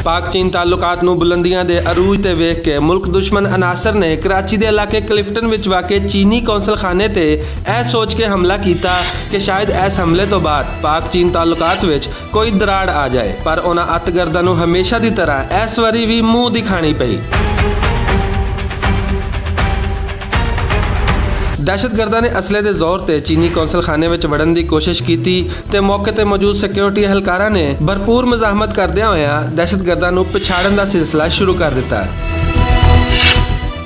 पाक चीन ताल्लुकात नूं बुलंदियां दे अरूज ते वेख के मुल्क दुश्मन अनासर ने कराची दे इलाके क्लिफ्टन विच वाक़े चीनी कौंसल खाने ते यह सोच के हमला किया कि शायद इस हमले तो बाद पाक चीन ताल्लुकात विच कोई दराड़ आ जाए, पर उन्हां अतगर्दां नूं हमेशा की तरह इस वारी भी मूँह दिखानी पई। दहशतगर्दां ने असले के जोर ते चीनी कौंसल खाने में वड़न की कोशिश की ते मौके ते मौजूद सिक्योरिटी एहलकारां ने भरपूर मज़ाहमत करदियां होया दहशतगर्दां नूं पछाड़न का सिलसिला शुरू कर दिता।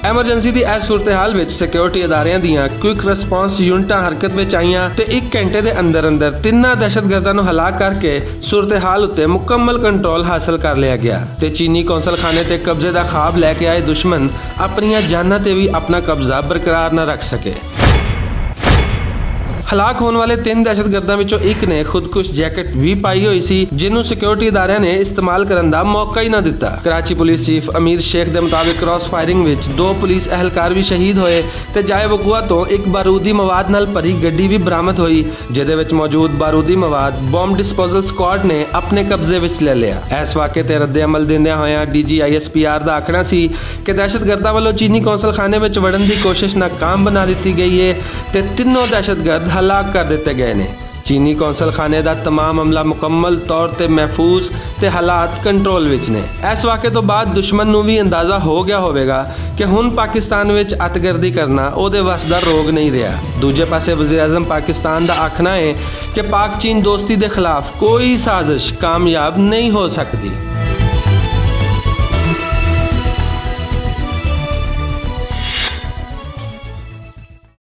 एमरजेंसी की इस सूरत हाल में सिक्योरिटी अदारियां दियां क्विक रिस्पॉन्स यूनिटां हरकत में आईयां ते 1 घंटे के अंदर अंदर 3 दहशतगर्दां नूं हलाक करके सूरत हाल उत्ते मुकम्मल कंट्रोल हासिल कर लिया गया ते चीनी कौंसल खाने ते कब्जे का ख्वाब लैके आए दुश्मन अपनियां जानां ते भी अपना कब्जा बरकरार न रख सके। हलाक होने वाले 3 दहशतगर्दां विचों एक ने खुदकुश जैकेट भी पाई हुई सी, जिन्होंने सिक्योरिटी इदारियां ने इस्तेमाल करने का मौका ही न दिता। कराची पुलिस चीफ अमीर शेख के मुताबिक क्रॉस फायरिंग विच 2 पुलिस एहलकार भी शहीद होए ते जाए वकूआ तो एक बारूदी मवाद नाल भरी गड्डी भी बरामद हुई, जिहदे विच मौजूद बारूदी मवाद बॉम्ब डिस्पोजल स्क्वाड ने अपने कब्जे विच ले लिया। इस वाक़े ते रद्दे अमल दिंदियां होया DGISPR का आखना सी कि दहशतगर्दां वालों चीनी कौंसल खाने में वड़न की कोशिश नाकाम बना दी गई है ते 3 दहशतगर्द हलाक कर दिते गए ने। चीनी कौंसल खाने का तमाम अमला मुकम्मल तौर पर महफूज ते हालात कंट्रोल विच ने। इस वाक़े तो बाद दुश्मन नूं भी अंदाज़ा हो गया होगा कि हुण पाकिस्तान विच अतगर्दी करना उहदे वस दा रोग नहीं रहा। दूजे पासे वज़ीर-ए-आज़म पाकिस्तान का आखना है कि पाक चीन दोस्ती के खिलाफ कोई साजिश कामयाब नहीं हो सकती।